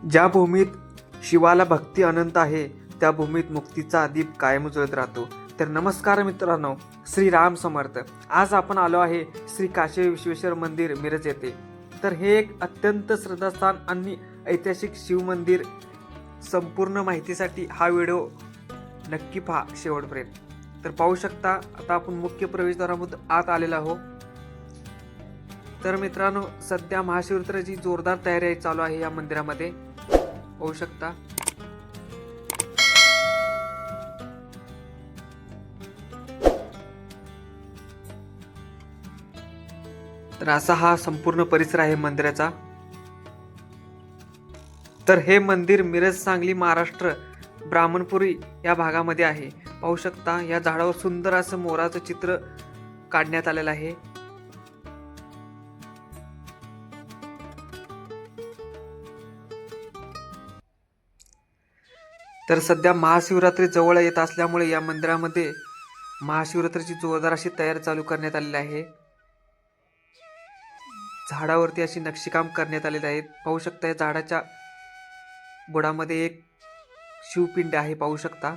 ज्या भूमीत शिवाला भक्ती अनंत आहे त्या भूमीत मुक्तीचा दीप कायम उजळत राहतो. तर नमस्कार मित्रांनो, श्री राम समर्थ. आज आपण आलो आहे श्री काशी विश्वेश्वर मंदिर मिरज येथे. तर हे एक अत्यंत श्रद्धास्थान आणि ऐतिहासिक शिव मंदिर. संपूर्ण माहितीसाठी हा व्हिडिओ नक्की पहा शेवटपर्यंत. तर पाहू शकता आता आपण मुख्य प्रवेशद्वारामधून आत आलेलो आहोत. तर मित्रांनो, सध्या महाशिवरात्रीची जोरदार तयारी चालू आहे या मंदिरामध्ये, पाहू शकता. तर असा हा संपूर्ण परिसर आहे मंदिराचा. तर हे मंदिर मिरज, सांगली, महाराष्ट्र, ब्राह्मणपुरी या भागामध्ये आहे. पाहू शकता या झाडावर सुंदर असं मोराचं चित्र काढण्यात आलेलं आहे. तर सध्या महाशिवरात्री जवळ येत असल्यामुळे या मंदिरामध्ये महाशिवरात्रीची जोरदार अशी तयारी चालू करण्यात आलेली आहे. झाडावरती अशी नक्षीकाम करण्यात आलेले आहेत. पाहू शकता या झाडाच्या बुडामध्ये एक शिवपिंड आहे, पाहू शकता.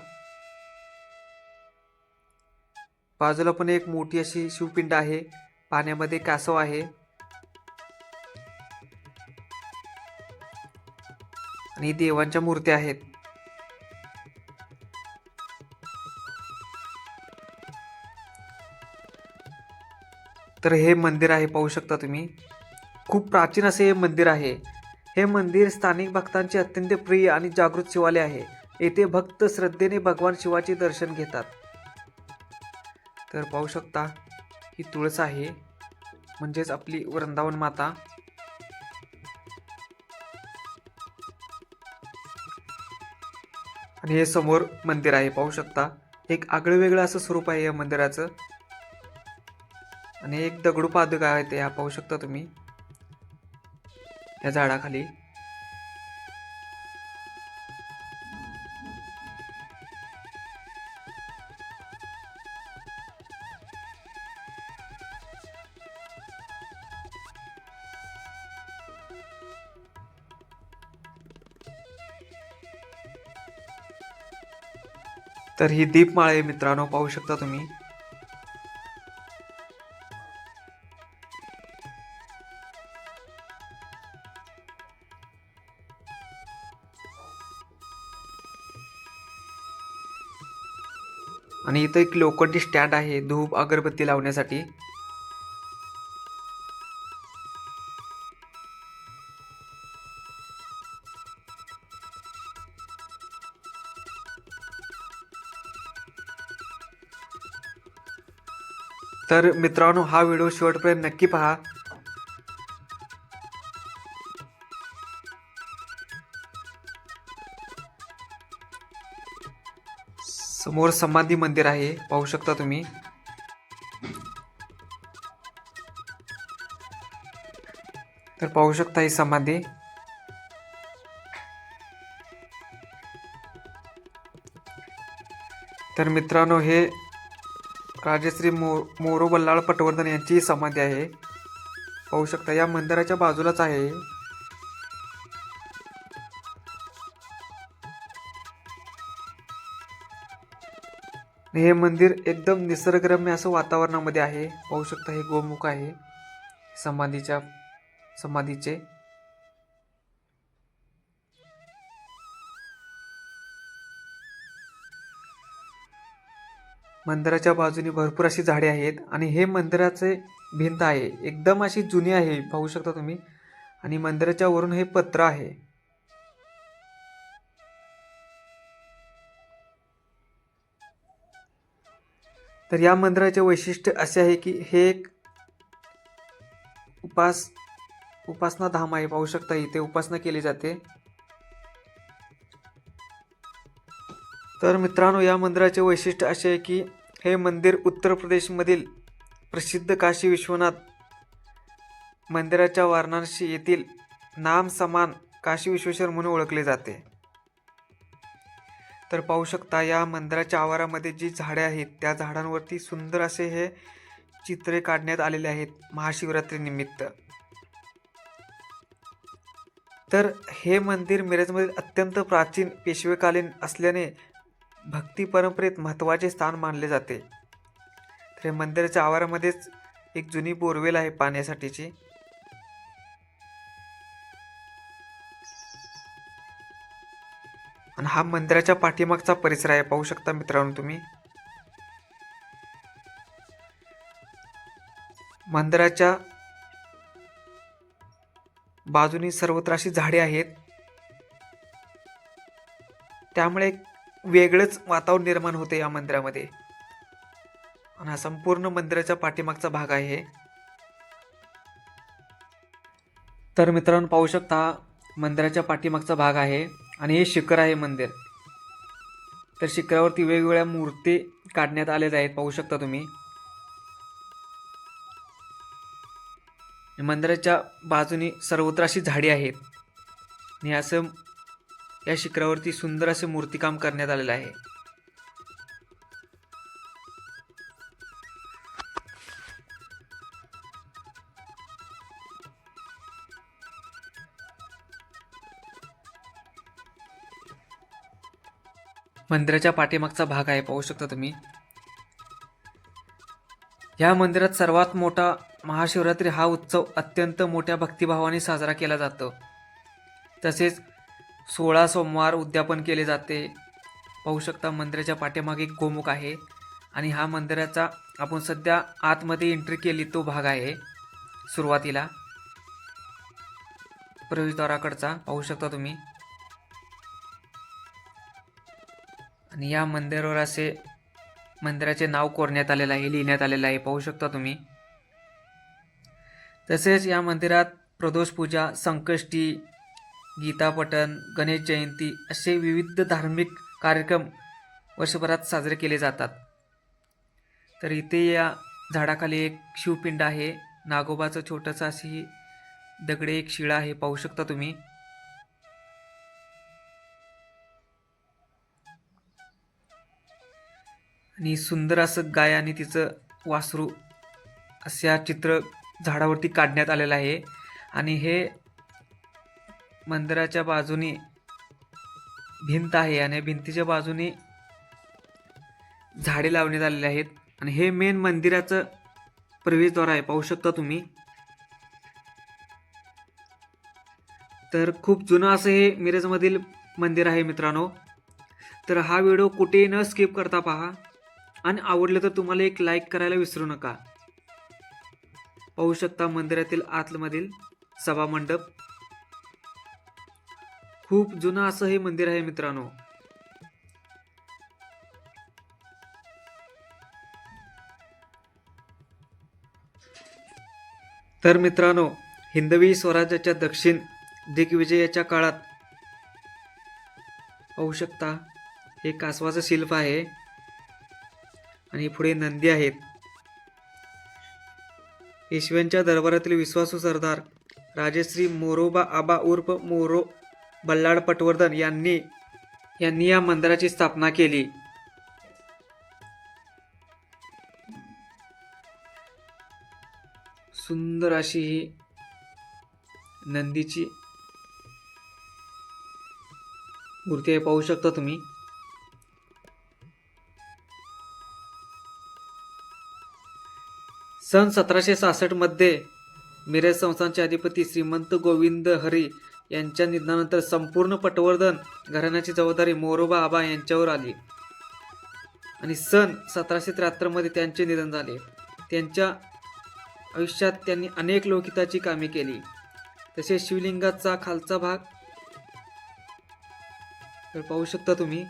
बाजूला पण एक मोठी अशी शिवपिंड आहे. पाण्यामध्ये कासव आहे आणि देवांच्या मूर्त्या आहेत. तर हे मंदिर आहे, पाहू शकता तुम्ही. खूप प्राचीन असे हे मंदिर आहे. हे मंदिर स्थानिक भक्तांचे अत्यंत प्रिय आणि जागृत शिवालय आहे. येथे भक्त श्रद्धेने भगवान शिवाचे दर्शन घेतात. तर पाहू शकता ही तुळस आहे, म्हणजेच आपली वृंदावन माता. आणि हे समोर मंदिर आहे, पाहू शकता. एक आगळं वेगळं असं स्वरूप आहे या मंदिराचं. आणि एक दगडू पादुका आहे ते पाहू शकता तुम्ही या झाडाखाली. तर ही दीपमाळ आहे मित्रांनो, पाहू शकता तुम्ही. आणि इथं एक लोखंडी स्टँड आहे धूप अगरबत्ती लावण्यासाठी. तर मित्रांनो, हा व्हिडिओ शेवटपर्यंत नक्की पहा. समोर समाधी मंदिर आहे, पाहू शकता तुम्ही. तर पाहू शकता ही समाधी. तर मित्रांनो, हे राजश्री मोरो बल्लाळ पटवर्धन यांची समाधी आहे, पाहू शकता. या मंदिराच्या बाजूलाच आहे. हे मंदिर एकदम निसर्गरम्य असं वातावरणामध्ये आहे, पाहू शकता. हे गोमुख आहे समाधीचे. मंदिराच्या बाजूने भरपूर अशी झाडे आहेत. आणि हे मंदिराचे भिंत आहे एकदम अशी जुनी आहे, पाहू शकता तुम्ही. आणि मंदिराच्या वरून हे पत्र आहे. तर या मंदिराचे वैशिष्ट्य असे आहे की हे एक उपासना धाम आहे, पाहू शकता. इथे उपासना केली जाते. तर मित्रांनो, या मंदिराचे वैशिष्ट्य असे आहे की हे मंदिर उत्तर प्रदेशमधील प्रसिद्ध काशी विश्वनाथ मंदिराच्या वाराणसी येथील नाम समान काशी विश्वेश्वर म्हणून ओळखले जाते. तर पाहू शकता या मंदिराच्या आवारामध्ये जी झाडे आहेत त्या झाडांवरती सुंदर असे हे चित्रे काढण्यात आलेले आहेत महाशिवरात्री निमित्त. तर हे मंदिर मिरजमधील अत्यंत प्राचीन पेशवेकालीन असल्याने भक्ती परंपरेत महत्त्वाचे स्थान मानले जाते. तर हे मंदिराच्या आवारामध्येच एक जुनी बोरवेल आहे पाण्यासाठीची. आणि हा मंदिराच्या पाठीमागचा परिसर आहे, पाहू शकता मित्रांनो तुम्ही. मंदिराच्या बाजूनी सर्वत्र अशी झाडे आहेत, त्यामुळे एक वेगळंच वातावरण निर्माण होते या मंदिरामध्ये. आणि हा संपूर्ण मंदिराच्या पाठीमागचा भाग आहे. तर मित्रांनो पाहू शकता, हा मंदिराच्या पाठीमागचा भाग आहे आणि हे शिखर आहे मंदिर. तर शिखरावरती वेगवेगळ्या मूर्ती काढण्यात आलेल्या आहेत, पाहू शकता तुम्ही. मंदिराच्या बाजूनी सर्वत्र अशी झाडी आहेत आणि असं या शिखरावरती सुंदर असे मूर्तिकाम करण्यात आलेलं आहे. मंदिराच्या पाठीमागचा भाग आहे, पाहू शकता तुम्ही. या मंदिरात सर्वात मोठा महाशिवरात्री हा उत्सव अत्यंत मोठ्या भक्तिभावाने साजरा केला जातो. तसेच 16 सोमवार उद्यापन केले जाते. पाहू शकता मंदिराच्या पाठीमागे एक गोमुख आहे आणि हा मंदिराचा आपण सध्या आतमध्ये एंट्री केली तो भाग आहे. सुरुवातीला प्रवेशद्वाराकडचा पाहू शकता तुम्ही. आणि या मंदिरावर असे मंदिराचे नाव कोरण्यात आलेलं आहे, लिहिण्यात आलेलं आहे, पाहू शकता तुम्ही. तसेच या मंदिरात प्रदोष पूजा, संकष्टी, गीतापठण, गणेश जयंती असे विविध धार्मिक कार्यक्रम वर्षभरात साजरे केले जातात. तर इथे या झाडाखाली एक शिवपिंड आहे, नागोबाचं छोटंसं अशी दगडी एक शिळा आहे, पाहू शकता तुम्ही. आणि सुंदर असं गाय आणि तिचं वासरू अशा चित्र झाडावरती काढण्यात आलेलं आहे. आणि हे मंदिराच्या बाजूनी भिंत आहे आणि भिंतीच्या बाजूनी झाडे लावण्यात आलेली आहेत. आणि हे मेन मंदिराचं प्रवेशद्वार आहे, पाहू शकता तुम्ही. तर खूप जुनं असं हे मिरजमधील मंदिर आहे मित्रांनो. तर हा व्हिडिओ कुठेही न स्किप करता पहा आणि आवडलं तर तुम्हाला एक लाईक करायला विसरू नका. पाहू शकता मंदिरातील आतमधील सभामंडप. खूप जुनं असं हे मंदिर आहे मित्रांनो. तर मित्रांनो, हिंदवी स्वराज्याच्या दक्षिण दिग्विजयाच्या काळात पाहू शकता हे कासवाचं शिल्प आहे आणि पुढे नंदी आहेत. पेशव्यांच्या दरबारातील विश्वासू सरदार राजश्री मोरोबा आबा उर्फ मोरो बल्लाळ पटवर्धन यांनी या मंदिराची स्थापना केली. सुंदर अशी ही नंदीची मूर्ती आहे, पाहू शकता तुम्ही. सन 1766 मध्ये मिरज संस्थानचे अधिपती श्रीमंत गोविंद हरी यांच्या निधनानंतर संपूर्ण पटवर्धन घराण्याची जबाबदारी मोरोबा आबा यांच्यावर आली आणि सन 1773 मध्ये त्यांचे निधन झाले. त्यांच्या आयुष्यात त्यांनी अनेक लोकहिताची कामे केली. तसेच शिवलिंगाचा खालचा भाग तर पाहू शकता तुम्ही.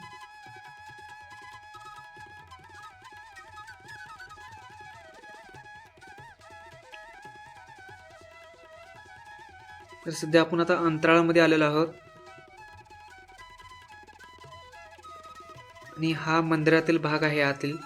तर सध्या आपण आता अंतराळामध्ये आलेलो आहोत आणि हा मंदिरातील भाग आहे आतील.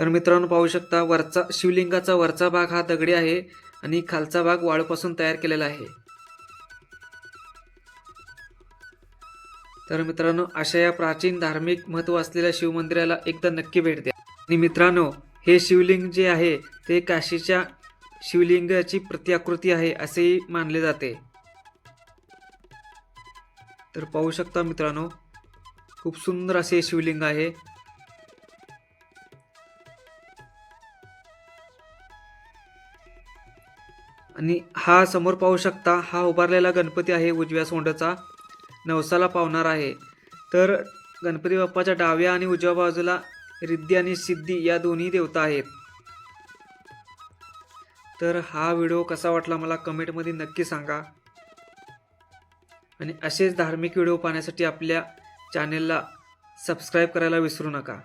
तर मित्रांनो पाहू शकता वरचा शिवलिंगाचा वरचा भाग हा दगडी आहे आणि खालचा भाग वाळूपासून तयार केलेला आहे. तर मित्रांनो अशा या प्राचीन धार्मिक महत्त्व असलेल्या शिवमंदिराला एकदा नक्की भेट द्या. आणि मित्रांनो हे शिवलिंग जे आहे ते काशीच्या शिवलिंगाची प्रतिआकृती आहे असेही मानले जाते. तर पाहू शकता मित्रांनो खूप सुंदर असे शिवलिंग आहे. आणि हा समोर पाहू शकता हा उभारलेला गणपती आहे उजव्या सोंडाचा, नवसाला पावणार आहे. तर गणपती बाप्पाच्या डाव्या आणि उजव्या बाजूला रिद्धी आणि सिद्धी या दोन्ही देवता आहेत. तर हा व्हिडिओ कसा वाटला मला कमेंटमध्ये नक्की सांगा. आणि असेच धार्मिक व्हिडिओ पाहण्यासाठी आपल्या चॅनेलला सबस्क्राईब करायला विसरू नका.